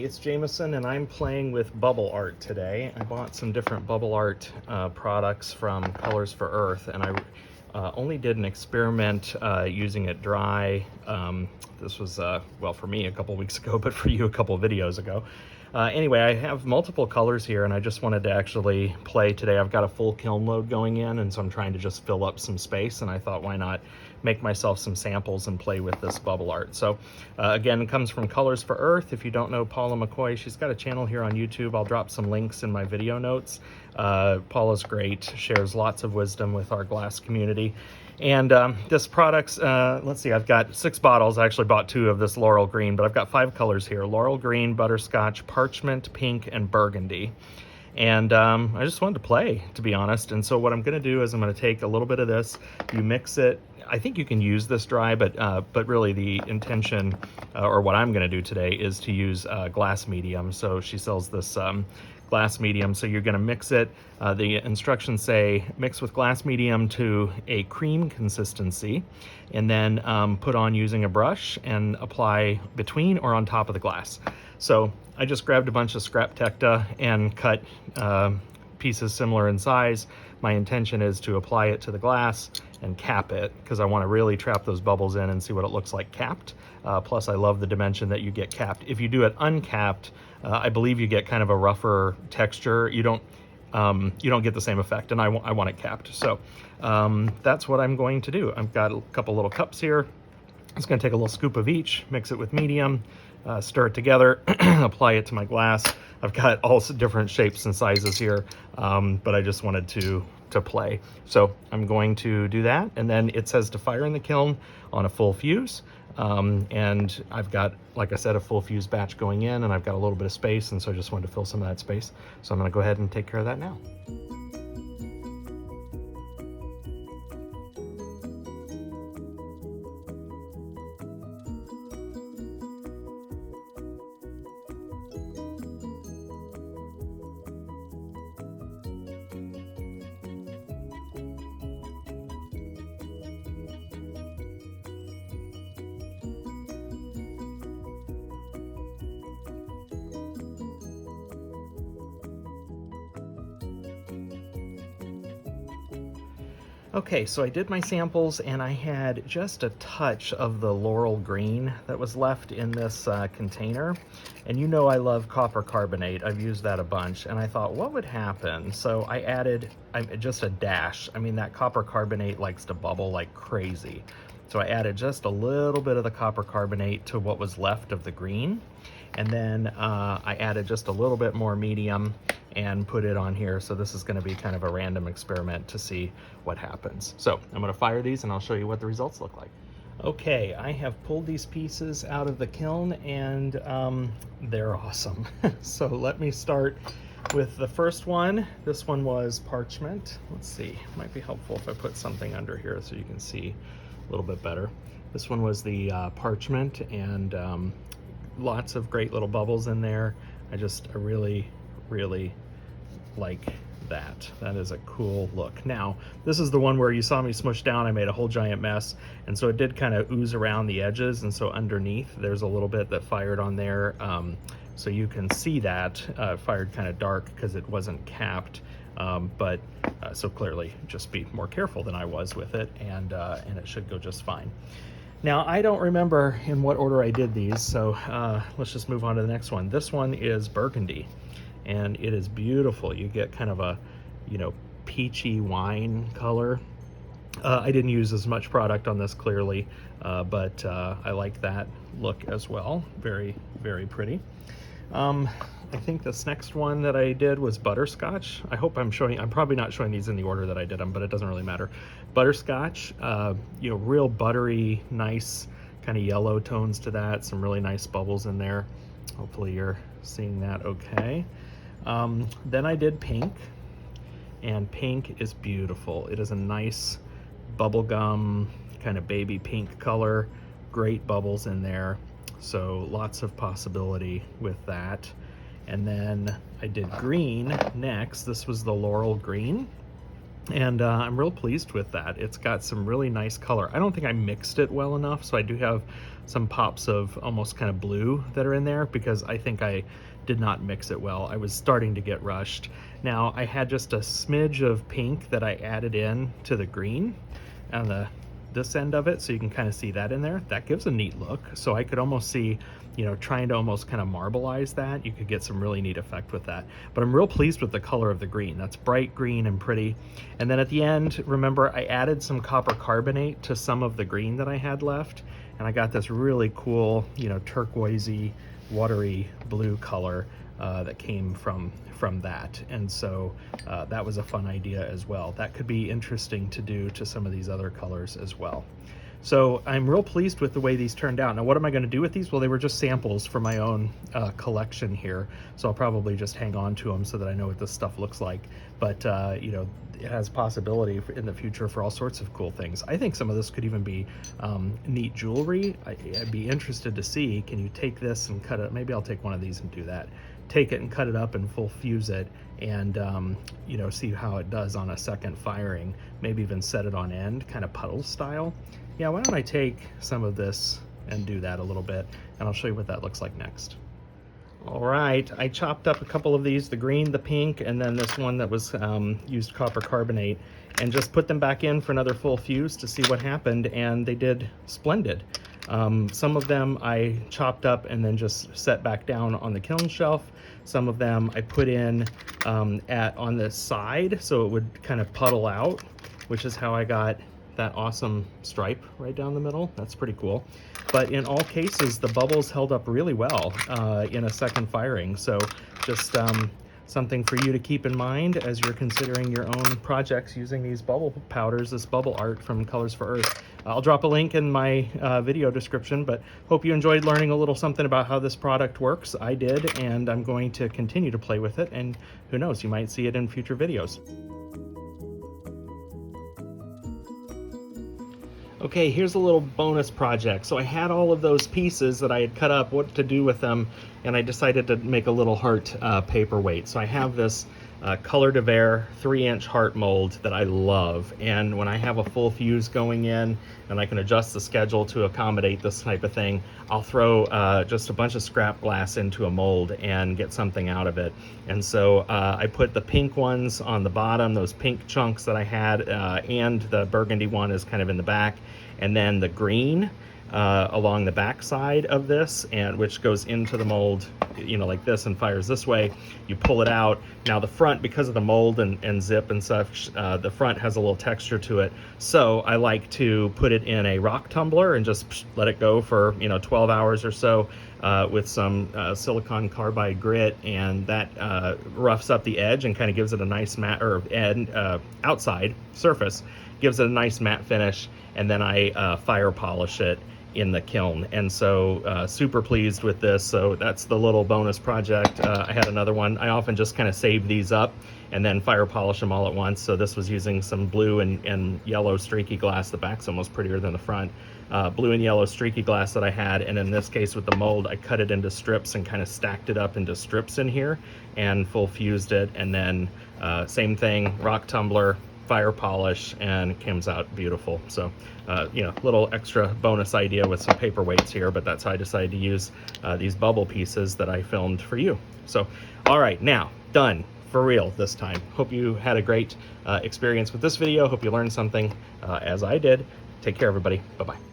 it's Jameson and I'm playing with BubbleART today. I bought some different BubbleART products from Colors for Earth, and I only did an experiment using it dry. This was, well, for me a couple weeks ago, but for you a couple videos ago. Anyway, I have multiple colors here and I just wanted to actually play today. I've got a full kiln load going in, and so I'm trying to just fill up some space, and I thought, why not make myself some samples and play with this BubbleART. So again, it comes from Colors for Earth. If you don't know Paula McCoy, she's got a channel here on YouTube. I'll drop some links in my video notes. Paula's great, shares lots of wisdom with our glass community. And this product's, let's see, I've got 6 bottles. I actually bought 2 of this Laurel Green, but I've got 5 colors here: Laurel Green, Butterscotch, Parchment, Pink, and Burgundy. And I just wanted to play, to be honest. And so what I'm gonna do is I'm gonna take a little bit of this, you mix it. I think you can use this dry, but really the intention, or what I'm gonna do today, is to use glass medium. So she sells this glass medium, so you're gonna mix it. The instructions say mix with glass medium to a cream consistency, and then put on using a brush and apply between or on top of the glass. So I just grabbed a bunch of scrap Tecta and cut pieces similar in size. My intention is to apply it to the glass and cap it, because I want to really trap those bubbles in and see what it looks like capped. Plus I love the dimension that you get capped. If you do it uncapped, I believe you get kind of a rougher texture. You don't get the same effect, and I want it capped. So that's what I'm going to do. I've got a couple little cups here. I'm just going to take a little scoop of each, mix it with medium, stir it together, apply it to my glass. I've got all different shapes and sizes here, but I just wanted to play. So I'm going to do that, and then it says to fire in the kiln on a full fuse. And I've got, like I said, a full fuse batch going in, and I've got a little bit of space, and so I just wanted to fill some of that space. So I'm going to go ahead and take care of that now. Okay, so I did my samples, and I had just a touch of the Laurel Green that was left in this container. And you know I love copper carbonate. I've used that a bunch, and I thought, what would happen? So I added just a dash. I mean, that copper carbonate likes to bubble like crazy. So I added just a little bit of the copper carbonate to what was left of the green. And then I added just a little bit more medium and put it on here. So this is going to be kind of a random experiment to see what happens. So I'm going to fire these and I'll show you what the results look like. Okay, I have pulled these pieces out of the kiln, and they're awesome. So let me start with the first one. This one was Parchment. Let's see, it might be helpful if I put something under here so you can see a little bit better. This one was the Parchment, and lots of great little bubbles in there. I really like that. That is a cool look. Now, this is the one where you saw me smush down. I made a whole giant mess, and so it did kind of ooze around the edges, and so underneath there's a little bit that fired on there. So you can see that fired kind of dark because it wasn't capped. So clearly just be more careful than I was with it, and it should go just fine. Now, I don't remember in what order I did these, so let's just move on to the next one. This one is Burgundy, and it is beautiful. You get kind of a, peachy wine color. I didn't use as much product on this, clearly, but I like that look as well. Very, very pretty. I think this next one that I did was Butterscotch. I hope I'm probably not showing these in the order that I did them, but it doesn't really matter. Butterscotch, real buttery, nice kind of yellow tones to that. Some really nice bubbles in there. Hopefully you're seeing that okay. Then I did Pink, and Pink is beautiful. It is a nice bubblegum kind of baby pink color. Great bubbles in there. So lots of possibility with that. And then I did Green next. This was the Laurel Green, And I'm real pleased with that. It's got some really nice color. I don't think I mixed it well enough, so I do have some pops of almost kind of blue that are in there because I think I did not mix it well. I was starting to get rushed. Now I had just a smidge of pink that I added in to the green on this end of it, so you can kind of see that in there. That gives a neat look. So I could almost see, you know, trying to almost kind of marbleize that, you could get some really neat effect with that. But I'm real pleased with the color of the green. That's bright green and pretty. And then at the end, remember, I added some copper carbonate to some of the green that I had left, and I got this really cool, you know, turquoisey, watery blue color that came from that. And so that was a fun idea as well. That could be interesting to do to some of these other colors as well. So I'm real pleased with the way these turned out. Now, what am I going to do with these? Well, they were just samples for my own collection here. So I'll probably just hang on to them so that I know what this stuff looks like. But, you know, it has possibility in the future for all sorts of cool things. I think some of this could even be neat jewelry. I'd be interested to see, can you take this and cut it? Maybe I'll take one of these and do that. Take it and cut it up and full fuse it and, you know, see how it does on a second firing. Maybe even set it on end, kind of puddle style. Yeah, why don't I take some of this and do that a little bit, and I'll show you what that looks like next. All right, I chopped up a couple of these, the green, the pink, and then this one that was used copper carbonate, and just put them back in for another full fuse to see what happened, and they did splendid. Some of them I chopped up and then just set back down on the kiln shelf. Some of them I put in on the side so it would kind of puddle out, which is how I got that awesome stripe right down the middle. That's pretty cool. But in all cases, the bubbles held up really well in a second firing. So just something for you to keep in mind as you're considering your own projects using these bubble powders, this BubbleART from Colors for Earth. I'll drop a link in my video description, but hope you enjoyed learning a little something about how this product works. I did, and I'm going to continue to play with it, and who knows, you might see it in future videos. Okay, here's a little bonus project. So I had all of those pieces that I had cut up, what to do with them, and I decided to make a little heart paperweight. So I have this Color de Verre 3-inch heart mold that I love, and when I have a full fuse going in and I can adjust the schedule to accommodate this type of thing, I'll throw just a bunch of scrap glass into a mold and get something out of it. And so I put the pink ones on the bottom, those pink chunks that I had, and the burgundy one is kind of in the back, and then the green along the back side of this, and which goes into the mold, you know, like this, and fires this way. You pull it out. Now the front, because of the mold and zip and such, the front has a little texture to it. So I like to put it in a rock tumbler and just let it go for, you know, 12 hours or so with some silicon carbide grit, and that roughs up the edge and kind of gives it a nice matte, or outside surface, gives it a nice matte finish, and then I fire polish it in the kiln. And so super pleased with this. So that's the little bonus project. I had another one. I often just kind of save these up and then fire polish them all at once. So this was using some blue and yellow streaky glass. The back's almost prettier than the front. Blue and yellow streaky glass that I had, and in this case with the mold, I cut it into strips and kind of stacked it up into strips in here and full fused it, and then same thing, rock tumbler, fire polish, and it comes out beautiful. So you know, little extra bonus idea with some paperweights here, but that's how I decided to use these bubble pieces that I filmed for you. So all right, now done for real this time. Hope you had a great experience with this video. Hope you learned something as I did. Take care, everybody. Bye-bye.